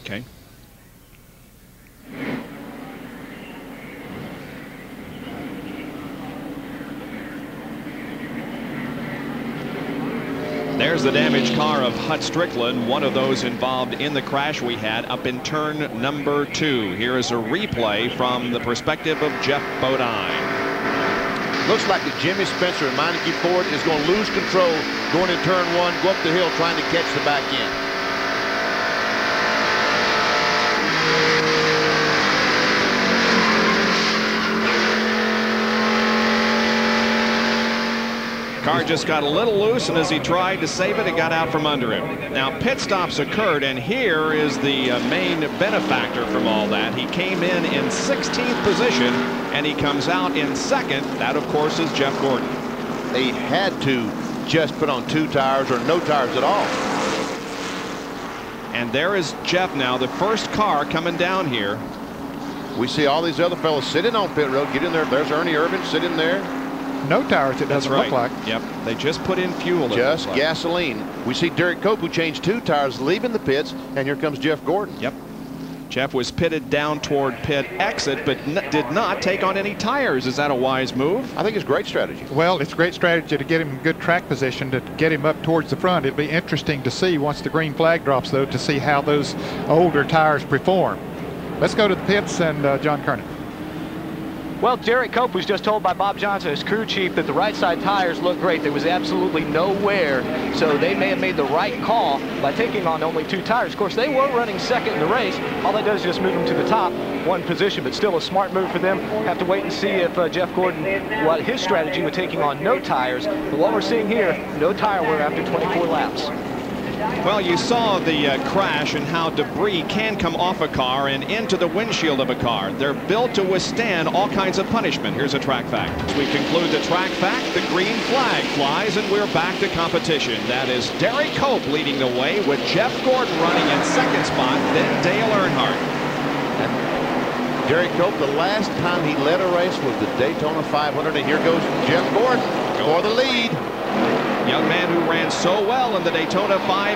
Okay. There's the damaged car of Hut Strickland, one of those involved in the crash we had up in turn number 2. Here is a replay from the perspective of Geoff Bodine. Looks like that Jimmy Spencer and Meineke Ford is going to lose control going in turn 1, go up the hill trying to catch the back end. Car just got a little loose, and as he tried to save it, it got out from under him. Now, pit stops occurred, and here is the main benefactor from all that. He came in 16th position, and he comes out in 2nd. That, of course, is Jeff Gordon. They had to just put on 2 tires or no tires at all. And there is Jeff now, the first car coming down here. We see all these other fellows sitting on pit road. Get in there. There's Ernie Irvan sitting there. No tires, it doesn't look like. Yep, they just put in fuel. Just gasoline. We see Derrike Cope, who changed 2 tires, leaving the pits, and here comes Jeff Gordon. Yep. Jeff was pitted down toward pit exit, but did not take on any tires. Is that a wise move? I think it's great strategy. Well, it's great strategy to get him in good track position, to get him up towards the front. It'll be interesting to see once the green flag drops, though, to see how those older tires perform. Let's go to the pits and John Kernan. Well, Derrike Cope was just told by Bob Johnson, his crew chief, that the right side tires look great. There was absolutely no wear, so they may have made the right call by taking on only 2 tires. Of course, they were running 2nd in the race. All that does is just move them to the top 1 position, but still a smart move for them. Have to wait and see if Jeff Gordon, what his strategy with taking on no tires. But what we're seeing here, no tire wear after 24 laps. Well, you saw the crash and how debris can come off a car and into the windshield of a car. They're built to withstand all kinds of punishment. Here's a track fact. As we conclude the track fact, the green flag flies and we're back to competition. That is Derrike Cope leading the way with Jeff Gordon running in 2nd spot, then Dale Earnhardt. And Derrike Cope, the last time he led a race was the Daytona 500, and here goes Jeff Gordon for the lead. Young man who ran so well in the Daytona 500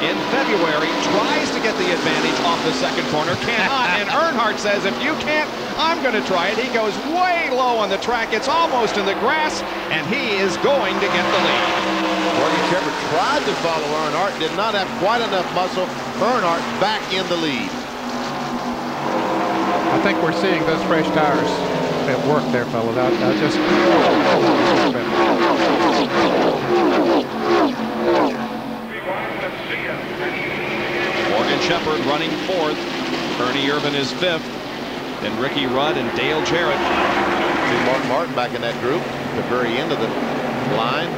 in February tries to get the advantage off the 2nd corner, cannot, and Earnhardt says, if you can't, I'm going to try it. He goes way low on the track. It's almost in the grass, and he is going to get the lead. Morgan Shepherd tried to follow Earnhardt, did not have quite enough muscle. Earnhardt back in the lead. I think we're seeing those fresh tires at work there, fellas. I just... Morgan Shepherd running 4th. Ernie Irvan is 5th. Then Ricky Rudd and Dale Jarrett. See Mark Martin back in that group at the very end of the line.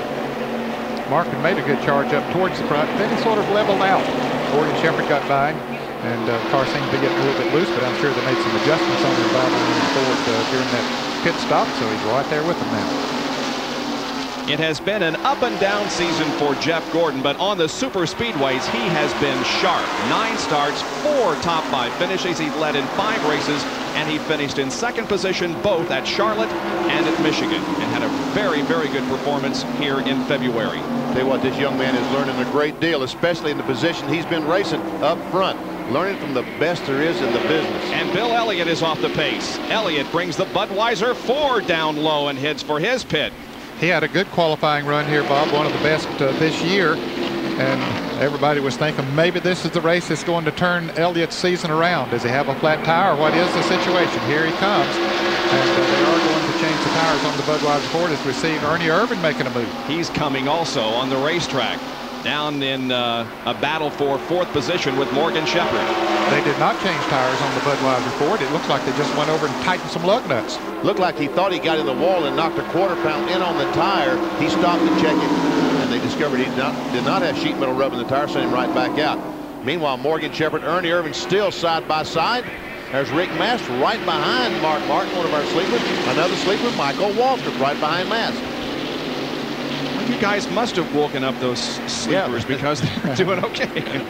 Martin made a good charge up towards the front. Then he sort of leveled out. Morgan Shepherd got by, and the car seemed to be getting a little bit loose, but I'm sure they made some adjustments on the Ford during that pit stop, so he's right there with them now. It has been an up and down season for Jeff Gordon, but on the super speedways, he has been sharp. 9 starts, 4 top 5 finishes. He led in 5 races, and he finished in 2nd position both at Charlotte and at Michigan, and had a very, very good performance here in February. Tell you what, this young man is learning a great deal, especially in the position he's been racing up front. Learning from the best there is in the business. And Bill Elliott is off the pace. Elliott brings the Budweiser Ford down low and heads for his pit. He had a good qualifying run here, Bob, one of the best this year. And everybody was thinking maybe this is the race that's going to turn Elliott's season around. Does he have a flat tire? What is the situation? Here he comes. And they are going to change the tires on the Budweiser Ford as we see Ernie Irvan making a move. He's coming also on the racetrack. Down in a battle for 4th position with Morgan Shepherd. They did not change tires on the Budweiser Ford. It looks like they just went over and tightened some lug nuts. Looked like he thought he got in the wall and knocked a 1/4 pound in on the tire. He stopped to check it, and they discovered he did not have sheet metal rub in the tire, sent him right back out. Meanwhile, Morgan Shepherd, Ernie Irvan still side by side. There's Rick Mast right behind Mark Martin, one of our sleepers. Another sleeper, Michael Waltrip, right behind Mast. You guys must have woken up those sleepers because they're doing okay.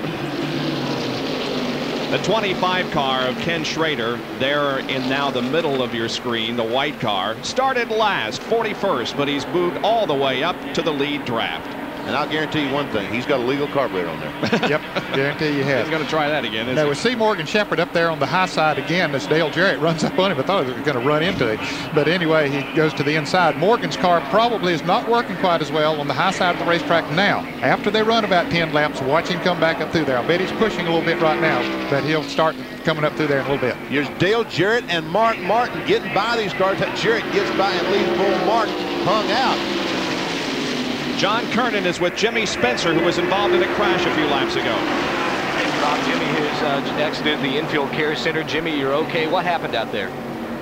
The 25 car of Ken Schrader, there in now the middle of your screen, the white car, started last, 41st, but he's moved all the way up to the lead draft. And I'll guarantee you one thing, he's got a legal carburetor on there. Yep, guarantee you have. He's going to try that again, Now we see Morgan Shepherd up there on the high side again as Dale Jarrett runs up on him. I thought he was going to run into it. But anyway, he goes to the inside. Morgan's car probably is not working quite as well on the high side of the racetrack now. After they run about 10 laps, watch him come back up through there. I bet he's pushing a little bit right now, but he'll start coming up through there in a little bit. Here's Dale Jarrett and Mark Martin getting by these cars. Jarrett gets by and leaves Bull Mark hung out. John Kernan is with Jimmy Spencer, who was involved in a crash a few laps ago. Rob, Jimmy, his accident in the infield care center. Jimmy, you're okay. What happened out there?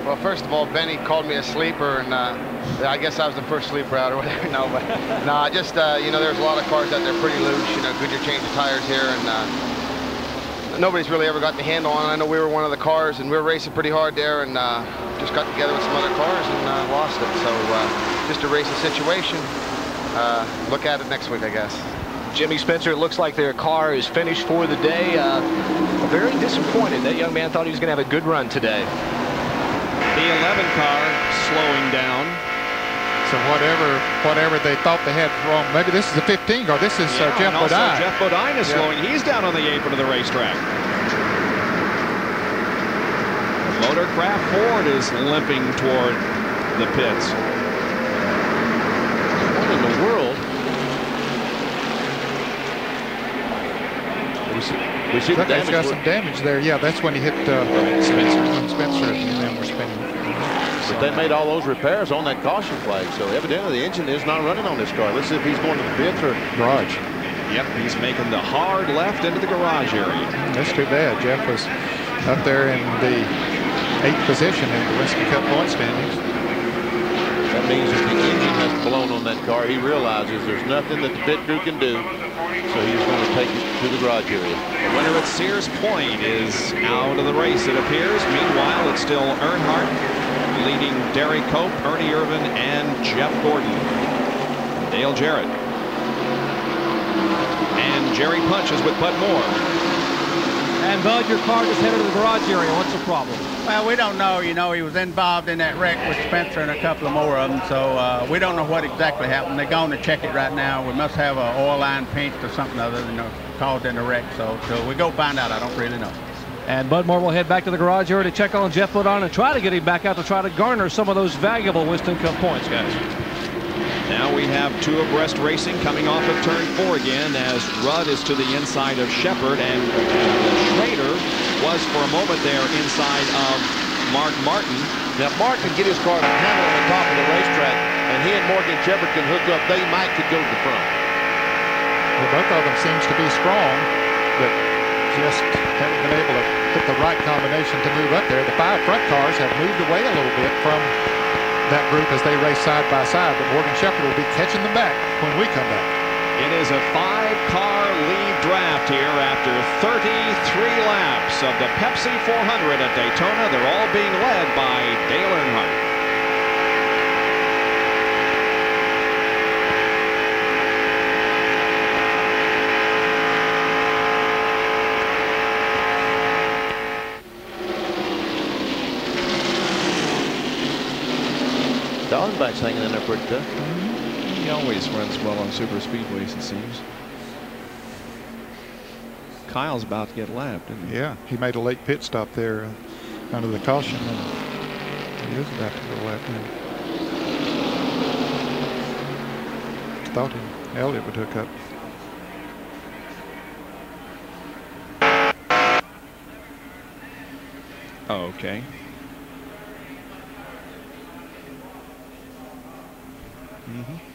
Well, first of all, Benny called me a sleeper, and I guess I was the first sleeper out or whatever. No, but no, just you know, there's a lot of cars out there pretty loose. You know, Goodyear changed the tires here, and nobody's really ever got the handle on it. I know we were one of the cars, and we were racing pretty hard there, and just got together with some other cars and lost it. So just a racing situation. Look at it next week, I guess. Jimmy Spencer, it looks like their car is finished for the day. Very disappointed. That young man thought he was going to have a good run today. The 11 car slowing down. So whatever they thought they had wrong, maybe this is the 15 car. This is Geoff Bodine. Geoff Bodine is slowing. He's down on the apron of the racetrack. Motorcraft Ford is limping toward the pits. What in the world? We see the damage. He's got some damage there. Yeah, that's when he hit Spencer, and then we're spinning. But they made all those repairs on that caution flag, so evidently the engine is not running on this car. Let's see if he's going to the pits or garage. Yep, he's making the hard left into the garage area. That's too bad. Geoff was up there in the 8th position in the Winston Cup point standings. That means if the engine has blown on that car, he realizes there's nothing that the pit crew can do, so he's going to take it to the garage area. The winner at Sears Point is out of the race, it appears. Meanwhile, it's still Earnhardt leading Derrike Cope, Ernie Irvan, and Geoff Bodine. Dale Jarrett. And Jerry Punch is with Bud Moore. And Bud, your car just headed to the garage area. What's the problem? Well, we don't know. You know, he was involved in that wreck with Spencer and a couple of more of them, so we don't know what exactly happened. They're going to check it right now. We must have an oil line pinched or something other than caused in the wreck, so we go find out. I don't really know. And Bud Moore will head back to the garage area to check on Geoff Bodine and try to get him back out to try to garner some of those valuable Winston Cup points, guys. Now we have two abreast racing coming off of turn 4 again as Rudd is to the inside of Shepherd, and Schrader was for a moment there inside of Mark Martin. Now, Mark can get his car to handle on the top of the racetrack, and he and Morgan Shepherd can hook up. They might could go to the front. Well, both of them seems to be strong, but just haven't been able to put the right combination to move up there. The 5 front cars have moved away a little bit from that group as they race side by side, but Morgan Shepherd will be catching them back when we come back. It is a 5-car lead draft here after 33 laps of the Pepsi 400 at Daytona. They're all being led by Dale Earnhardt. Dallenbach's hanging in there pretty tough. He always runs well on super speedways, it seems. Kyle's about to get lapped, isn't he? Yeah, he made a late pit stop there under the caution, and he is about to go lap in. Thought Elliott would hook up. Oh, okay. Mm-hmm.